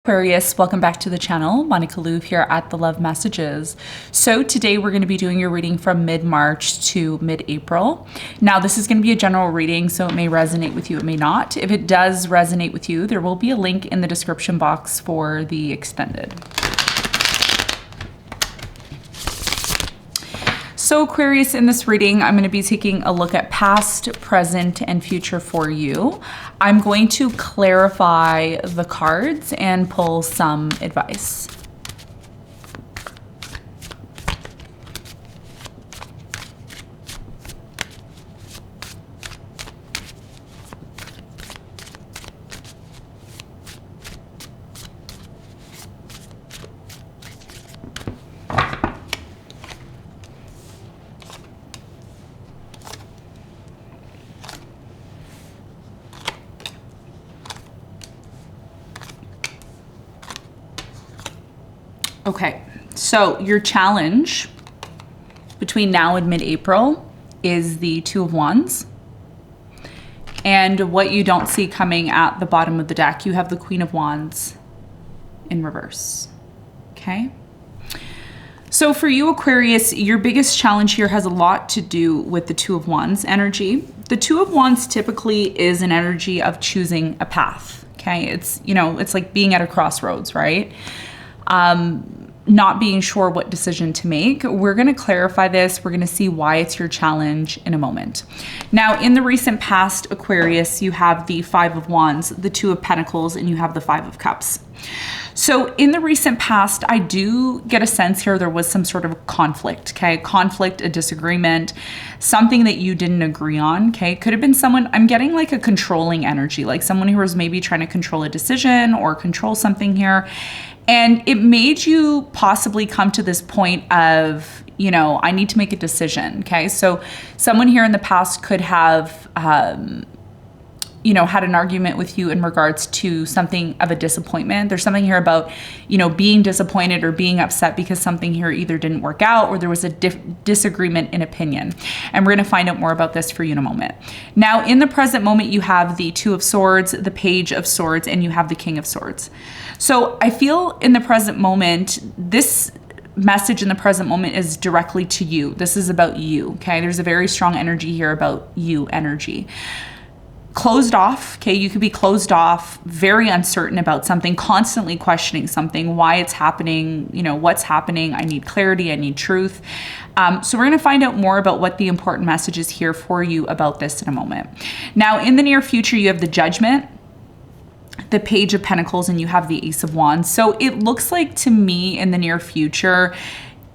Aquarius, welcome back to the channel. Monica Louv here at The Love Messages. So today we're going to be doing your reading from mid-March to mid-April. Now this is going to be a general reading, so it may resonate with you, it may not. If it does resonate with you, there will be a link in the description box for the extended. So Aquarius, in this reading, I'm going to be taking a look at past, present, and future for you. I'm going to clarify the cards and pull some advice. Okay, so your challenge between now and mid-April is the Two of Wands. And what you don't see coming at the bottom of the deck, you have the Queen of Wands in reverse, okay? So for you, Aquarius, your biggest challenge here has a lot to do with the Two of Wands energy. The Two of Wands typically is an energy of choosing a path, okay? It's, you know, it's like being at a crossroads, right? Not being sure what decision to make. We're going to clarify this. We're going to see why it's your challenge in a moment. Now, in the recent past, Aquarius, you have the Five of Wands, the Two of Pentacles, and you have the Five of Cups. So in the recent past, I do get a sense here there was some sort of conflict, okay? Conflict, a disagreement, something that you didn't agree on, okay? Could have been someone, I'm getting like a controlling energy, like someone who was maybe trying to control a decision or control something here. And it made you possibly come to this point of, you know, I need to make a decision, okay? So someone here in the past could have, you know, had an argument with you in regards to something of a disappointment. There's something here about, you know, being disappointed or being upset because something here either didn't work out or there was a disagreement in opinion. And we're going to find out more about this for you in a moment. Now, in the present moment, you have the Two of Swords, the Page of Swords, and you have the King of Swords. So I feel in the present moment, this message in the present moment is directly to you. This is about you, okay? There's a very strong energy here about you energy. Closed off, okay? You could be closed off, very uncertain about something, constantly questioning something, why it's happening, you know, what's happening. I need clarity, I need truth. So we're gonna find out more about what the important message is here for you about this in a moment. Now, in the near future, you have the Judgment, the Page of Pentacles, and you have the Ace of Wands. So it looks like to me in the near future,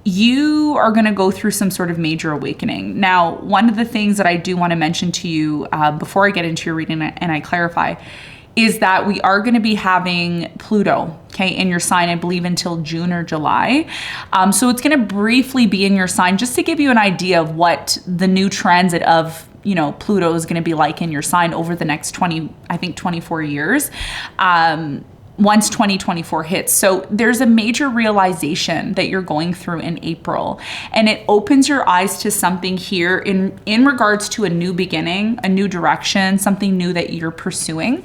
you are going to go through some sort of major awakening. Now, one of the things that I do want to mention to you before I get into your reading and I clarify is that we are going to be having Pluto, okay, in your sign, I believe until June or July. So it's going to briefly be in your sign just to give you an idea of what the new transit of, you know, Pluto is going to be like in your sign over the next 24 years. Once 2024 hits. So there's a major realization that you're going through in April, and it opens your eyes to something here in regards to a new beginning, a new direction, something new that you're pursuing.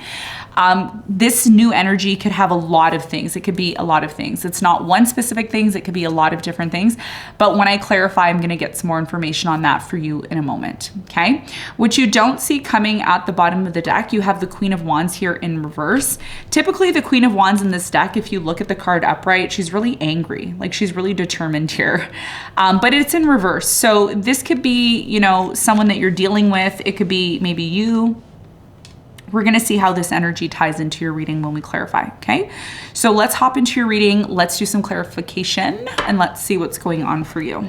This new energy could have a lot of things. It could be a lot of things. It's not one specific things. It could be a lot of different things. But when I clarify, I'm going to get some more information on that for you in a moment. Okay. What you don't see coming at the bottom of the deck, you have the Queen of Wands here in reverse. Typically the Queen of Wands in this deck, if you look at the card upright, she's really angry. Like she's really determined here. But it's in reverse. So this could be, you know, someone that you're dealing with. It could be maybe you. We're going to see how this energy ties into your reading when we clarify, okay? So let's hop into your reading. Let's do some clarification and let's see what's going on for you.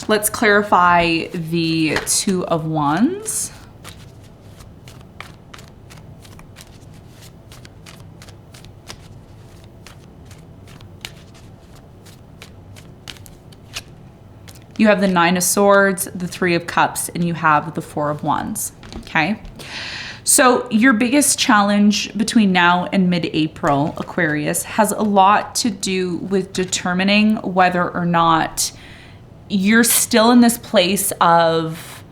Let's clarify the Two of Wands. You have the Nine of Swords, the Three of Cups, and you have the Four of Wands, okay? So your biggest challenge between now and mid-April, Aquarius, has a lot to do with determining whether or not you're still in this place of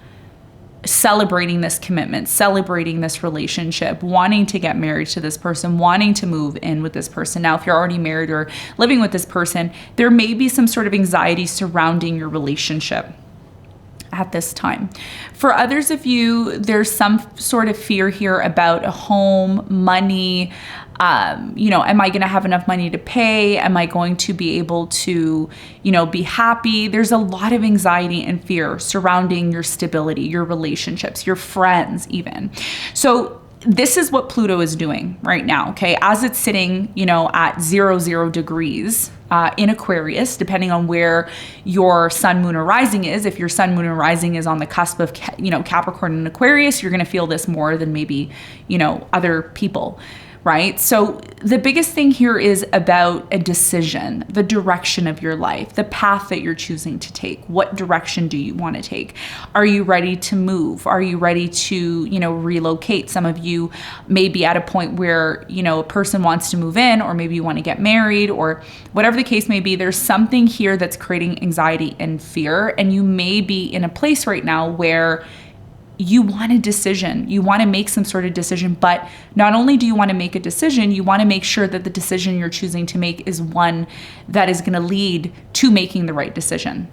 celebrating this commitment, celebrating this relationship, wanting to get married to this person, wanting to move in with this person. Now, if you're already married or living with this person, there may be some sort of anxiety surrounding your relationship at this time. For others of you, there's some sort of fear here about a home, money. Am I going to have enough money to pay? Am I going to be able to, be happy? There's a lot of anxiety and fear surrounding your stability, your relationships, your friends even. So this is what Pluto is doing right now, okay? As it's sitting, at 0 degrees in Aquarius, depending on where your sun, moon, or rising is. If your sun, moon, or rising is on the cusp of, Capricorn and Aquarius, you're going to feel this more than maybe, other people. Right? So the biggest thing here is about a decision, the direction of your life, the path that you're choosing to take. What direction do you want to take? Are you ready to move? Are you ready to, relocate? Some of you may be at a point where, a person wants to move in, or maybe you want to get married, or whatever the case may be. There's something here that's creating anxiety and fear. And you may be in a place right now where you want a decision, you want to make some sort of decision, but not only do you want to make a decision, you want to make sure that the decision you're choosing to make is one that is going to lead to making the right decision.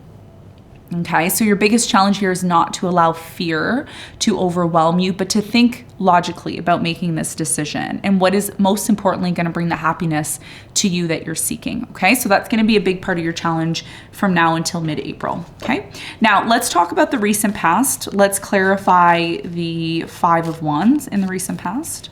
Okay, so your biggest challenge here is not to allow fear to overwhelm you, but to think logically about making this decision and what is most importantly going to bring the happiness to you that you're seeking. Okay, so that's going to be a big part of your challenge from now until mid-April. Okay, now let's talk about the recent past. Let's clarify the 5 of Wands in the recent past.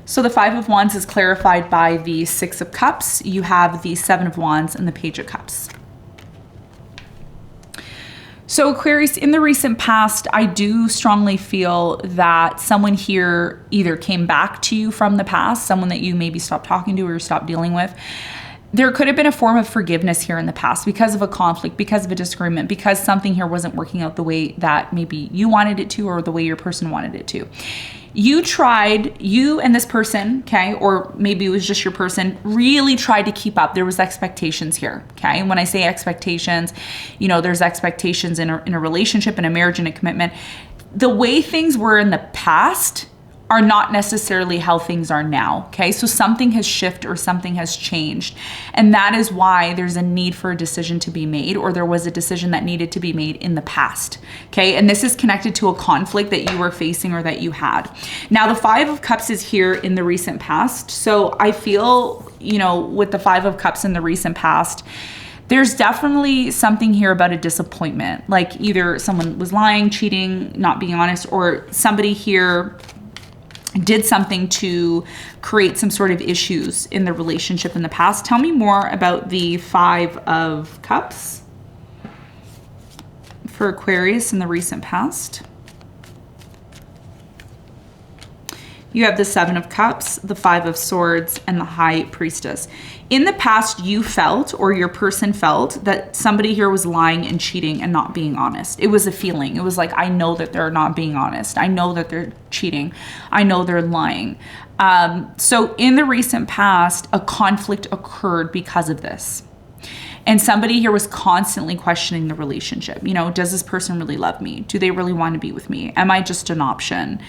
So the 5 of Wands is clarified by the 6 of Cups. You have the 7 of Wands and the Page of Cups. So Aquarius, in the recent past, I do strongly feel that someone here either came back to you from the past, someone that you maybe stopped talking to or stopped dealing with. There could have been a form of forgiveness here in the past because of a conflict, because of a disagreement, because something here wasn't working out the way that maybe you wanted it to or the way your person wanted it to. You and this person, okay, or maybe it was just your person, really tried to keep up. There was expectations here, okay? And when I say expectations, there's expectations in a relationship, in a marriage, in a commitment. The way things were in the past are not necessarily how things are now, okay? So something has shifted or something has changed. And that is why there's a need for a decision to be made, or there was a decision that needed to be made in the past, okay? And this is connected to a conflict that you were facing or that you had. Now, the 5 of Cups is here in the recent past. So I feel, with the 5 of Cups in the recent past, there's definitely something here about a disappointment. Like either someone was lying, cheating, not being honest, or somebody here did something to create some sort of issues in the relationship in the past. Tell me more about the 5 of Cups for Aquarius in the recent past. You have the 7 of Cups, the 5 of Swords, and the High Priestess. In the past, you felt, or your person felt, that somebody here was lying and cheating and not being honest. It was a feeling. It was like, I know that they're not being honest. I know that they're cheating. I know they're lying. So in the recent past, a conflict occurred because of this. And somebody here was constantly questioning the relationship. Does this person really love me? Do they really want to be with me? Am I just an option?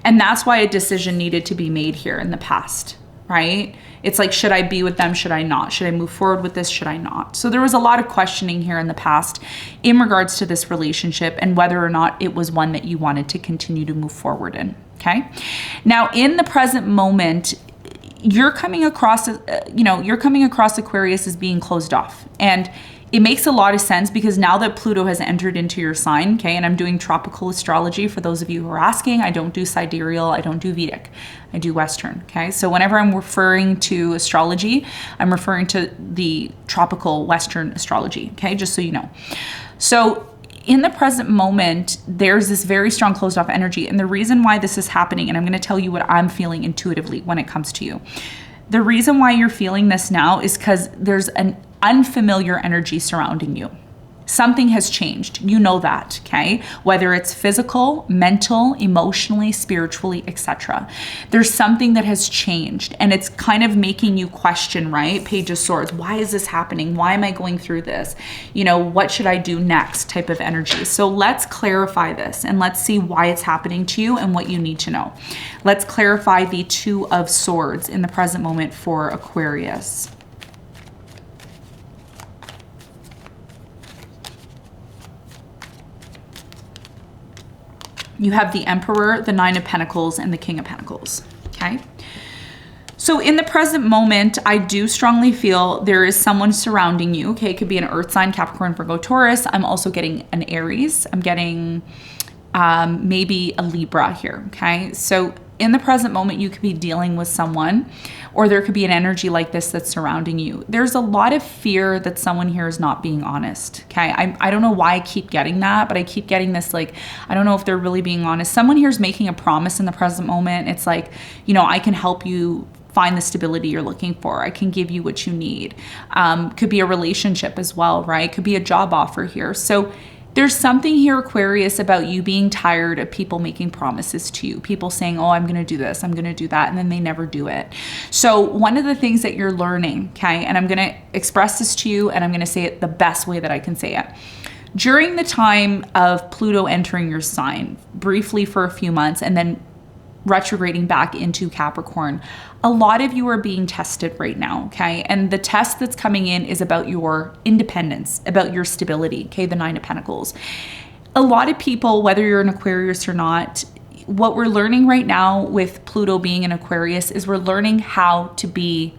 And that's why a decision needed to be made here in the past, right? It's like, should I be with them? Should I not? Should I move forward with this? Should I not? So there was a lot of questioning here in the past in regards to this relationship and whether or not it was one that you wanted to continue to move forward in, okay? Now, in the present moment, you're coming across Aquarius as being closed off. And it makes a lot of sense because now that Pluto has entered into your sign, okay, and I'm doing tropical astrology for those of you who are asking. I don't do sidereal, I don't do Vedic, I do Western, okay? So whenever I'm referring to astrology, I'm referring to the tropical Western astrology, okay, just so you know. So in the present moment, there's this very strong closed off energy. And the reason why this is happening, and I'm going to tell you what I'm feeling intuitively when it comes to you. The reason why you're feeling this now is because there's an unfamiliar energy surrounding you. Something has changed. You know that, okay? Whether it's physical, mental, emotionally, spiritually, etc. There's something that has changed, and it's kind of making you question, right? Page of Swords. Why is this happening? Why am I going through this? You know, what should I do next type of energy. So let's clarify this and let's see why it's happening to you and what you need to know. Let's clarify the Two of Swords in the present moment for Aquarius. You have the Emperor, the Nine of Pentacles, and the King of Pentacles, okay? So in the present moment, I do strongly feel there is someone surrounding you, okay? It could be an earth sign, Capricorn, Virgo, Taurus. I'm also getting an Aries. I'm getting maybe a Libra here, okay? So in the present moment, you could be dealing with someone, or there could be an energy like this that's surrounding you. There's a lot of fear that someone here is not being honest, okay? I don't know why I keep getting that, but I keep getting this, like, I don't know if they're really being honest. Someone here is making a promise in the present moment. It's like, you know, I can help you find the stability you're looking for. I can give you what you need. Could be a relationship as well, right? Could be a job offer here. So there's something here, Aquarius, about you being tired of people making promises to you. People saying, oh, I'm going to do this, I'm going to do that, and then they never do it. So one of the things that you're learning, okay, and I'm going to express this to you, and I'm going to say it the best way that I can say it. During the time of Pluto entering your sign, briefly for a few months, and then retrograding back into Capricorn, a lot of you are being tested right now, okay? And the test that's coming in is about your independence, about your stability, okay? The Nine of Pentacles. A lot of people, whether you're an Aquarius or not, what we're learning right now with Pluto being an Aquarius is we're learning how to be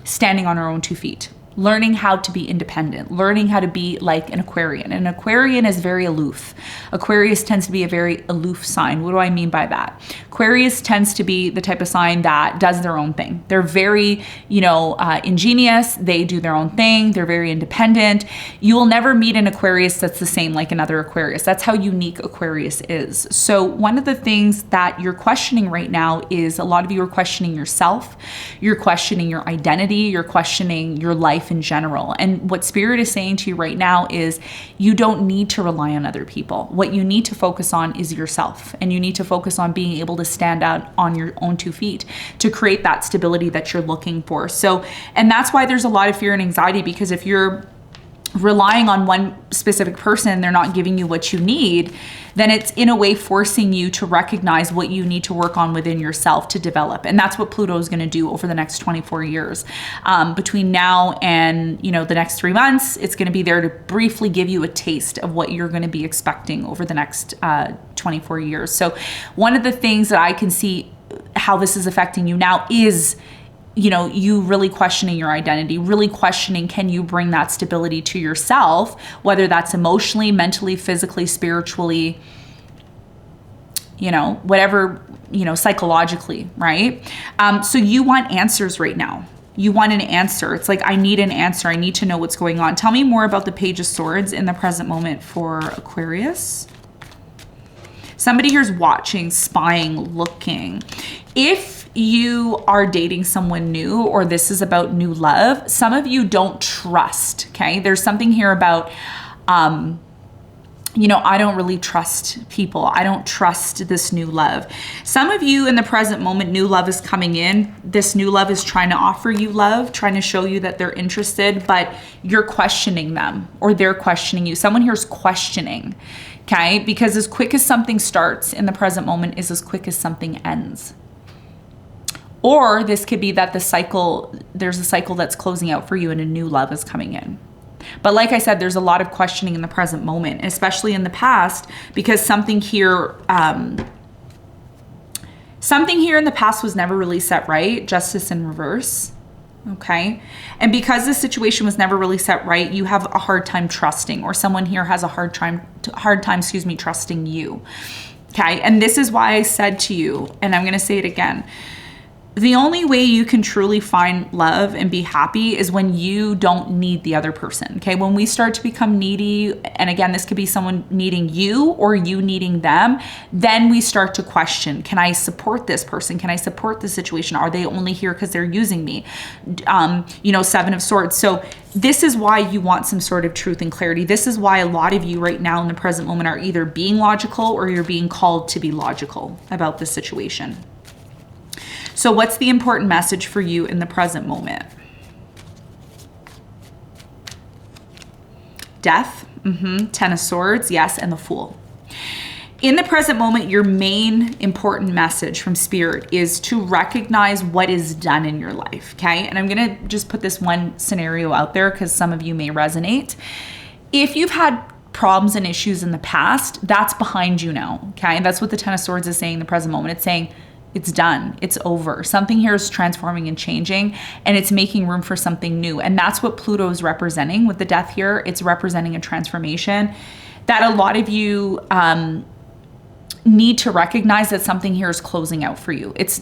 standing on our own 2 feet. Learning how to be independent, learning how to be like an Aquarian. An Aquarian is very aloof. Aquarius tends to be a very aloof sign. What do I mean by that? Aquarius tends to be the type of sign that does their own thing. They're very, you know, ingenious. They do their own thing. They're very independent. You will never meet an Aquarius that's the same like another Aquarius. That's how unique Aquarius is. So one of the things that you're questioning right now is a lot of you are questioning yourself. You're questioning your identity. You're questioning your life in general. And what Spirit is saying to you right now is you don't need to rely on other people. What you need to focus on is yourself, and you need to focus on being able to stand out on your own 2 feet to create that stability that you're looking for. So, and that's why there's a lot of fear and anxiety, because if you're relying on one specific person, they're not giving you what you need, then it's in a way forcing you to recognize what you need to work on within yourself to develop. And that's what Pluto is going to do over the next 24 years. Between now and, you know, the next 3 months, it's going to be there to briefly give you a taste of what you're going to be expecting over the next 24 years. So one of the things that I can see how this is affecting you now is, you know, you really questioning your identity, really questioning, can you bring that stability to yourself, whether that's emotionally, mentally, physically, spiritually, you know, whatever, you know, psychologically, right? So you want answers right now. You want an answer. It's like, I need an answer. I need to know what's going on. Tell me more about the Page of Swords in the present moment for Aquarius. Somebody here's watching, spying, looking. If you are dating someone new, or this is about new love, some of you don't trust, okay? There's something here about, you know, I don't really trust people. I don't trust this new love. Some of you in the present moment, new love is coming in. This new love is trying to offer you love, trying to show you that they're interested, but you're questioning them, or they're questioning you. Someone here's questioning, okay? Because as quick as something starts in the present moment is as quick as something ends. Or this could be that there's a cycle that's closing out for you and a new love is coming in. But like I said, there's a lot of questioning in the present moment, especially in the past, because something here in the past was never really set right. Justice in reverse. Okay. And because this situation was never really set right, you have a hard time trusting, or someone here has a hard time, trusting you. Okay. And this is why I said to you, and I'm going to say it again, the only way you can truly find love and be happy is when you don't need the other person, okay? When we start to become needy, and again, this could be someone needing you or you needing them, then we start to question, can I support this person? Can I support the situation? Are they only here because they're using me? Seven of Swords. So this is why you want some sort of truth and clarity. This is why a lot of you right now in the present moment are either being logical or you're being called to be logical about the situation. So what's the important message for you in the present moment? Death, Ten of Swords, yes, and the Fool. In the present moment, your main important message from Spirit is to recognize what is done in your life, okay? And I'm gonna just put this one scenario out there because some of you may resonate. If you've had problems and issues in the past, that's behind you now, okay? And that's what the Ten of Swords is saying in the present moment. It's saying, it's done. It's over. Something here is transforming and changing, and it's making room for something new. And that's what Pluto is representing with the Death here. It's representing a transformation that a lot of you need to recognize that something here is closing out for you. It's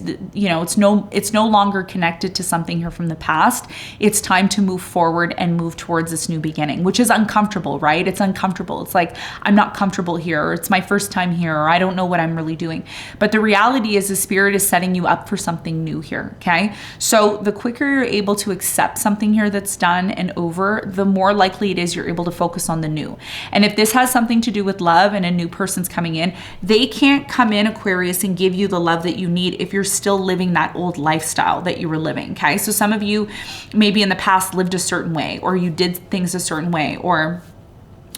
no longer connected to something here from the past. It's time to move forward and move towards this new beginning, which is uncomfortable, right? It's uncomfortable. It's like, I'm not comfortable here, or it's my first time here, or I don't know what I'm really doing. But the reality is the Spirit is setting you up for something new here, okay? So the quicker you're able to accept something here that's done and over, the more likely it is you're able to focus on the new. And if this has something to do with love and a new person's coming in, they can't come in, Aquarius, and give you the love that you need if you're still living that old lifestyle that you were living, okay? So some of you maybe in the past lived a certain way, or you did things a certain way, or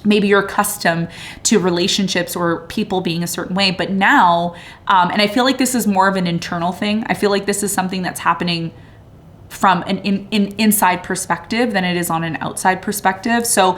maybe you're accustomed to relationships or people being a certain way, but now, and I feel like this is more of an internal thing. I feel like this is something that's happening from an inside perspective than it is on an outside perspective. So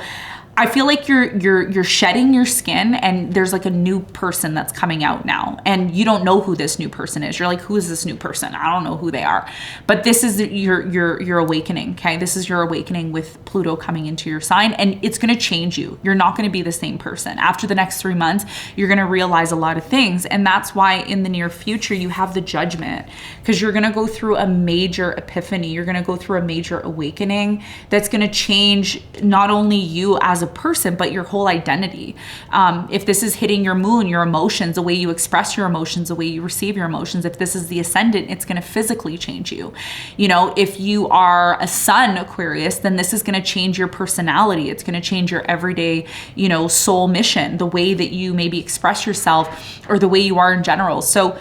I feel like you're shedding your skin, and there's like a new person that's coming out now, and you don't know who this new person is. You're like, who is this new person? I don't know who they are. But this is your awakening, okay? This is your awakening with Pluto coming into your sign, and it's going to change you. You're not going to be the same person. After the next 3 months, you're going to realize a lot of things, and that's why in the near future you have the Judgment, because you're going to go through a major epiphany. You're going to go through a major awakening that's going to change not only you as a person, but your whole identity. If this is hitting your moon, your emotions, the way you express your emotions, the way you receive your emotions, if this is the ascendant, it's going to physically change you. If you are a sun, Aquarius, then this is going to change your personality. It's going to change your everyday, soul mission, the way that you maybe express yourself, or the way you are in general. So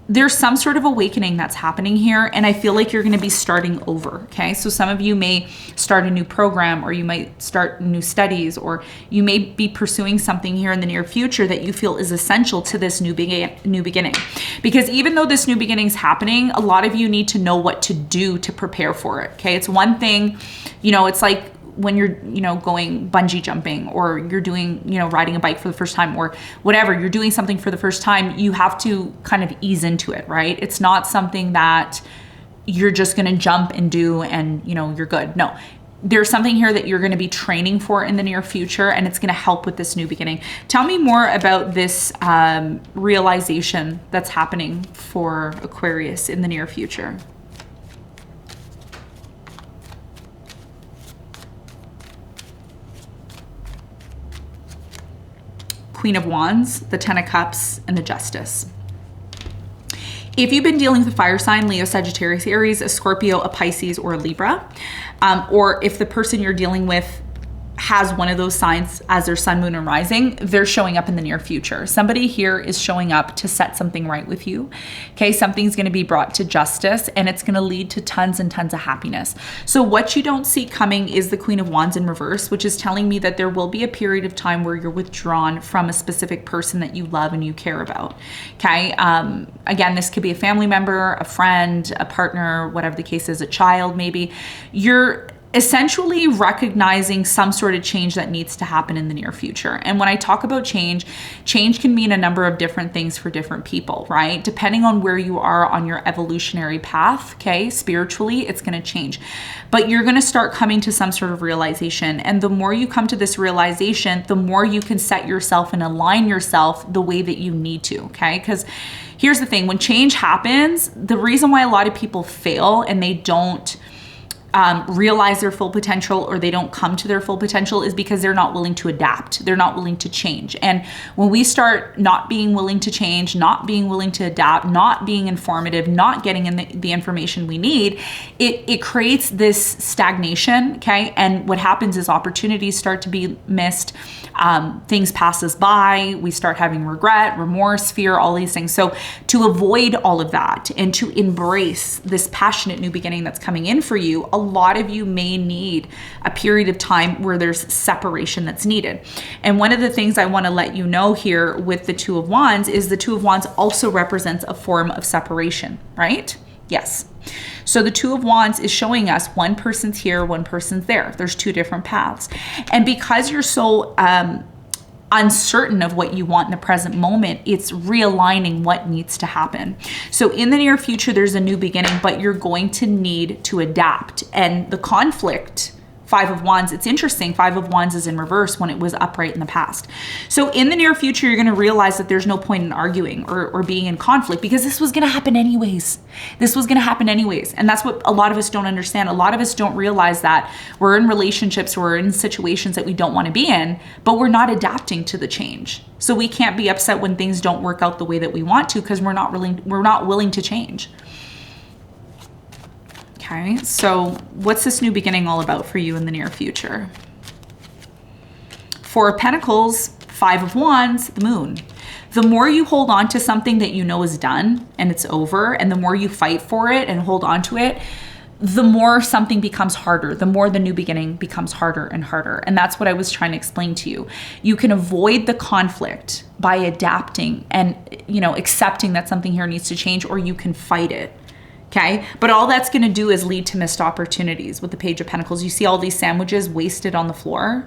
there's some sort of awakening that's happening here, and I feel like you're going to be starting over, okay? So some of you may start a new program, or you might start new studies, or you may be pursuing something here in the near future that you feel is essential to this new beginning. Because even though this new beginning is happening, a lot of you need to know what to do to prepare for it, okay? It's one thing, it's like when you're, going bungee jumping, or you're doing, riding a bike for the first time, or whatever, you're doing something for the first time, you have to kind of ease into it, right? It's not something that you're just going to jump and do and, you're good. No, there's something here that you're going to be training for in the near future, and it's going to help with this new beginning. Tell me more about this realization that's happening for Aquarius in the near future. Queen of Wands, the Ten of Cups, and the Justice. If you've been dealing with a fire sign, Leo, Sagittarius, Aries, a Scorpio, a Pisces, or a Libra, or if the person you're dealing with has one of those signs as their sun, moon, and rising, they're showing up in the near future. Somebody here is showing up to set something right with you. Okay, something's going to be brought to justice, and it's going to lead to tons and tons of happiness. So what you don't see coming is the Queen of Wands in reverse, which is telling me that there will be a period of time where you're withdrawn from a specific person that you love and you care about. Okay, again, this could be a family member, a friend, a partner, whatever the case is, a child maybe. You're essentially recognizing some sort of change that needs to happen in the near future. And when I talk about change can mean a number of different things for different people, right? Depending on where you are on your evolutionary path, okay, spiritually, it's going to change. But you're going to start coming to some sort of realization. And the more you come to this realization, the more you can set yourself and align yourself the way that you need to, okay? Because here's the thing, when change happens, the reason why a lot of people fail and they don't realize their full potential, or they don't come to their full potential, is because they're not willing to adapt. They're not willing to change. And when we start not being willing to change, not being willing to adapt, not being informative, not getting in the information we need, it creates this stagnation, okay? And what happens is opportunities start to be missed. Things pass us by. We start having regret, remorse, fear, all these things. So to avoid all of that and to embrace this passionate new beginning that's coming in for you, a lot of you may need a period of time where there's separation that's needed. And one of the things I want to let you know here with the Two of Wands is the Two of Wands also represents a form of separation, right? Yes. So the Two of Wands is showing us one person's here, one person's there. There's two different paths. And because you're so uncertain of what you want in the present moment, it's realigning what needs to happen. So in the near future, there's a new beginning, but you're going to need to adapt. And the conflict, Five of Wands, it's interesting. Five of Wands is in reverse when it was upright in the past. So in the near future, you're going to realize that there's no point in arguing or being in conflict, because this was going to happen anyways. This was going to happen anyways. And that's what a lot of us don't understand. A lot of us don't realize that we're in relationships, we're in situations that we don't want to be in, but we're not adapting to the change. So we can't be upset when things don't work out the way that we want to, because we're not willing to change. Okay, so what's this new beginning all about for you in the near future? Four of Pentacles, Five of Wands, the Moon. The more you hold on to something that you know is done and it's over, and the more you fight for it and hold on to it, the more something becomes harder, the more the new beginning becomes harder and harder. And that's what I was trying to explain to you. You can avoid the conflict by adapting and, accepting that something here needs to change, or you can fight it. Okay, but all that's going to do is lead to missed opportunities with the Page of Pentacles. You see all these sandwiches wasted on the floor.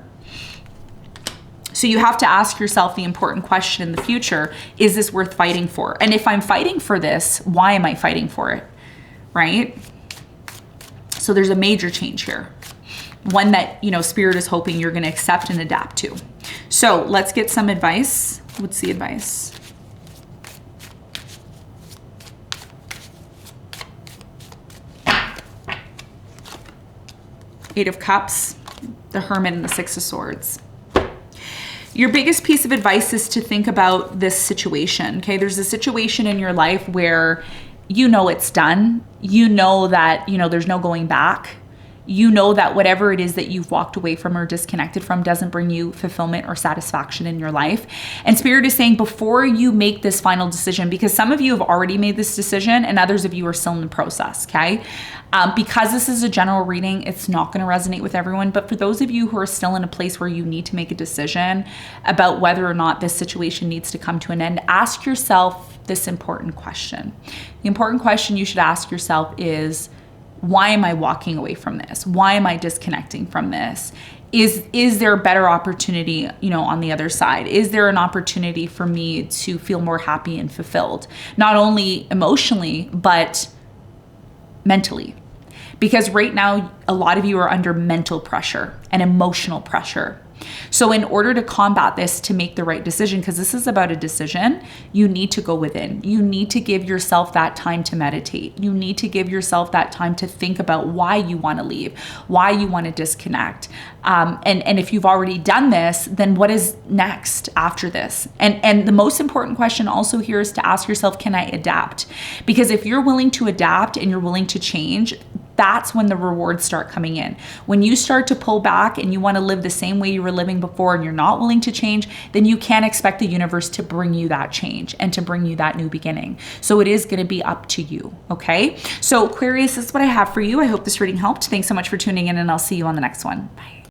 So you have to ask yourself the important question in the future: is this worth fighting for? And if I'm fighting for this, why am I fighting for it? Right? So there's a major change here. One that, Spirit is hoping you're going to accept and adapt to. So let's get some advice. What's the advice? Eight of Cups, the Hermit, and the Six of Swords. Your biggest piece of advice is to think about this situation, okay? There's a situation in your life where it's done. That, there's no going back. That whatever it is that you've walked away from or disconnected from doesn't bring you fulfillment or satisfaction in your life. And Spirit is saying, before you make this final decision, because some of you have already made this decision and others of you are still in the process, okay? Because this is a general reading, it's not going to resonate with everyone. But for those of you who are still in a place where you need to make a decision about whether or not this situation needs to come to an end, ask yourself this important question. The important question you should ask yourself is, why am I walking away from this? Why am I disconnecting from this? Is there a better opportunity, on the other side? Is there an opportunity for me to feel more happy and fulfilled? Not only emotionally, but mentally. Because right now, a lot of you are under mental pressure and emotional pressure. So in order to combat this, to make the right decision, because this is about a decision, you need to go within. You need to give yourself that time to meditate. You need to give yourself that time to think about why you want to leave, why you want to disconnect. And if you've already done this, then what is next after this? And the most important question also here is to ask yourself, can I adapt? Because if you're willing to adapt and you're willing to change, that's when the rewards start coming in. When you start to pull back and you want to live the same way you were living before and you're not willing to change, then you can't expect the universe to bring you that change and to bring you that new beginning. So it is going to be up to you, okay? So Aquarius, this is what I have for you. I hope this reading helped. Thanks so much for tuning in, and I'll see you on the next one. Bye.